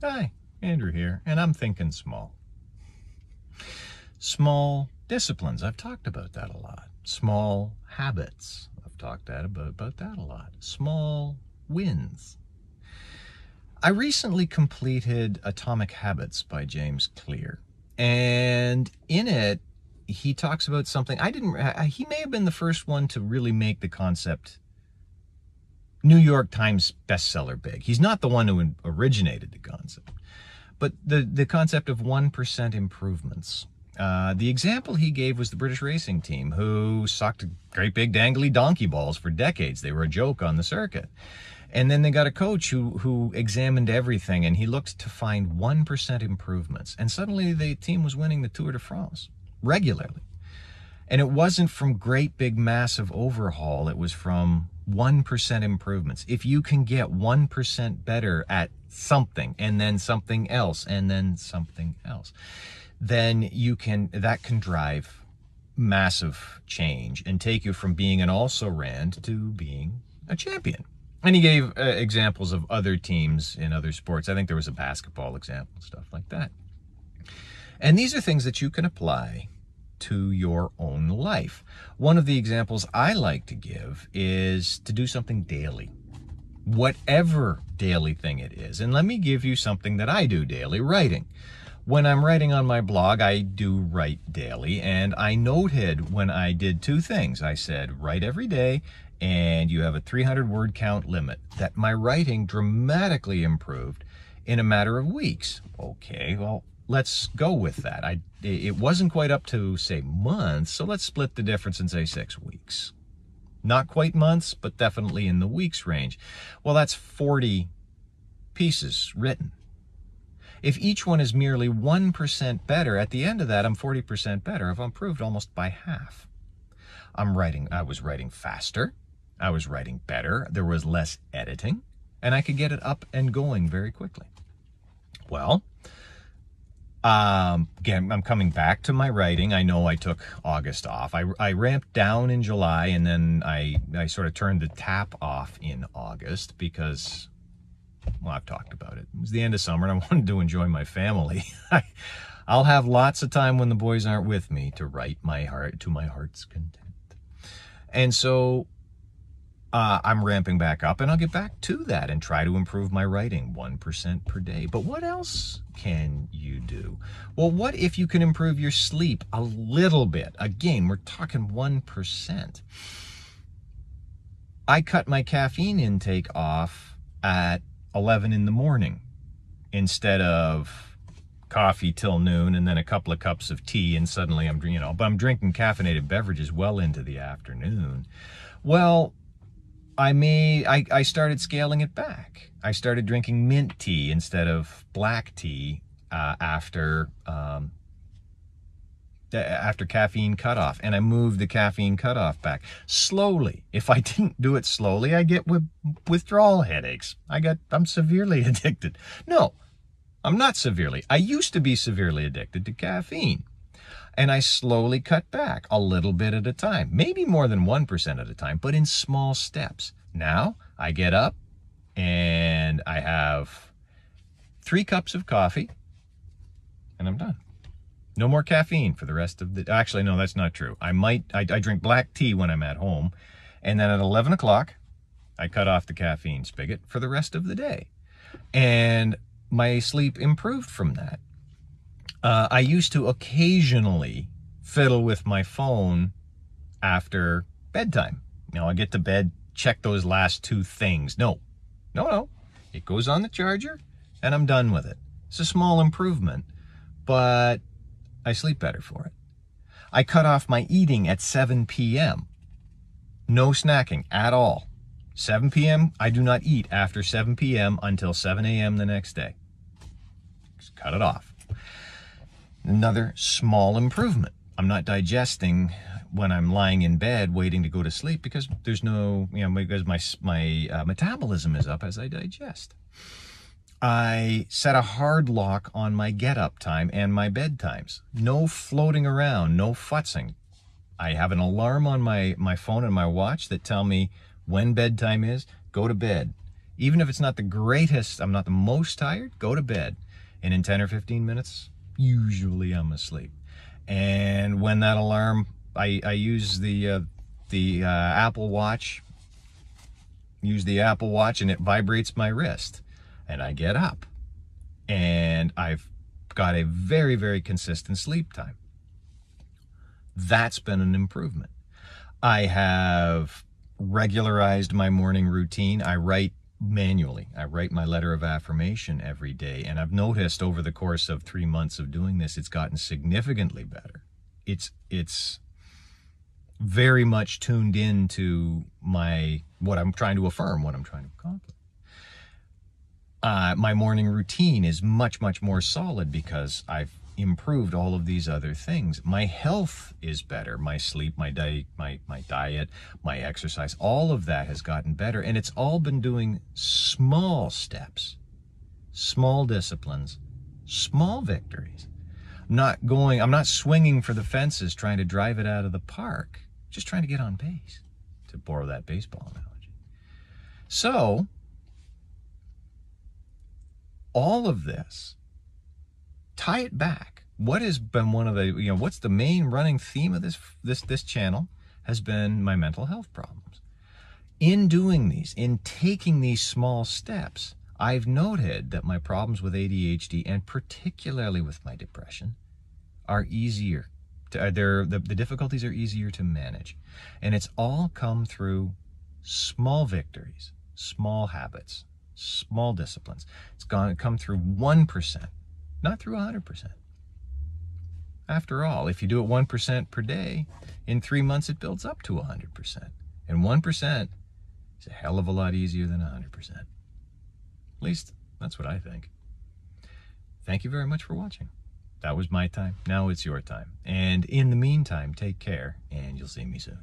Hi, Andrew here, and I'm thinking small. Small disciplines, I've talked about that a lot. Small habits, I've talked about that a lot. Small wins. I recently completed Atomic Habits by James Clear, and in it, he talks about something he may have been the first one to really make the concept New York Times bestseller big. He's not the one who originated the concept, but the concept of 1% improvements. The example he gave was the British racing team, who sucked great big dangly donkey balls for decades. They were a joke on the circuit. And then they got a coach who examined everything, and he looked to find 1% improvements. And suddenly the team was winning the Tour de France regularly. And it wasn't from great big massive overhaul. It was from 1% improvements. If you can get 1% better at something, and then something else, and then something else, then that can drive massive change and take you from being an also-ran to being a champion. And he gave examples of other teams in other sports. I think there was a basketball example, stuff like that. And these are things that you can apply to your own life. One of the examples I like to give is to do something daily, whatever daily thing it is. And let me give you something that I do daily: writing. When I'm writing on my blog, I do write daily, and I noted when I did two things. I said, write every day, and you have a 300 word count limit, that my writing dramatically improved in a matter of weeks. Okay, well, let's go with that. It wasn't quite up to, say, months, so let's split the difference and say 6 weeks. Not quite months, but definitely in the weeks range. Well, that's 40 pieces written. If each one is merely 1% better, at the end of that, I'm 40% better. I've improved almost by half. I was writing faster. I was writing better. There was less editing, and I could get it up and going very quickly. Well, again, I'm coming back to my writing. I know I took August off. I ramped down in July, and then I sort of turned the tap off in August because, well, I've talked about it. It was the end of summer, and I wanted to enjoy my family. I'll have lots of time when the boys aren't with me to write to my heart's content. And so I'm ramping back up, and I'll get back to that and try to improve my writing 1% per day. But what else can you do? Well, what if you can improve your sleep a little bit? Again, we're talking 1%. I cut my caffeine intake off at 11 in the morning instead of coffee till noon and then a couple of cups of tea, and suddenly I'm drinking caffeinated beverages well into the afternoon. Well, I started scaling it back. I started drinking mint tea instead of black tea after caffeine cutoff, and I moved the caffeine cutoff back slowly. If I didn't do it slowly, I get withdrawal headaches. I'm severely addicted. No, I'm not severely. I used to be severely addicted to caffeine. And I slowly cut back a little bit at a time, maybe more than 1% at a time, but in small steps. Now I get up and I have 3 cups of coffee and I'm done. No more caffeine for the rest of the, actually, no, that's not true. I drink black tea when I'm at home, and then at 11 o'clock, I cut off the caffeine spigot for the rest of the day. And my sleep improved from that. I used to occasionally fiddle with my phone after bedtime. I get to bed, check those last 2 things. No. It goes on the charger, and I'm done with it. It's a small improvement, but I sleep better for it. I cut off my eating at 7 p.m. No snacking at all. 7 p.m., I do not eat after 7 p.m. until 7 a.m. the next day. Just cut it off. Another small improvement. I'm not digesting when I'm lying in bed waiting to go to sleep because there's no, because my metabolism is up as I digest. I set a hard lock on my get-up time and my bed times. No floating around, no futzing. I have an alarm on my phone and my watch that tell me when bedtime is, go to bed. Even if it's not the greatest, I'm not the most tired, go to bed. And in 10 or 15 minutes, usually I'm asleep. And when that alarm, I use the Apple Watch, and it vibrates my wrist. And I get up. And I've got a very, very consistent sleep time. That's been an improvement. I have regularized my morning routine. I write manually. I write my letter of affirmation every day. And I've noticed over the course of 3 months of doing this, it's gotten significantly better. It's very much tuned into what I'm trying to affirm, what I'm trying to accomplish. My morning routine is much, much more solid because I've improved all of these other things. My health is better. My sleep, my diet, my exercise, all of that has gotten better. And it's all been doing small steps, small disciplines, small victories. I'm not swinging for the fences trying to drive it out of the park, just trying to get on base, to borrow that baseball analogy. So, all of this, tie it back. What has been one of the, what's the main running theme of this channel has been my mental health problems. In doing these, in taking these small steps, I've noted that my problems with ADHD, and particularly with my depression, are easier. The difficulties are easier to manage. And it's all come through small victories, small habits, small disciplines. It's come through 1%, not through 100%. After all, if you do it 1% per day, in 3 months it builds up to 100%. And 1% is a hell of a lot easier than 100%. At least, that's what I think. Thank you very much for watching. That was my time. Now it's your time. And in the meantime, take care, and you'll see me soon.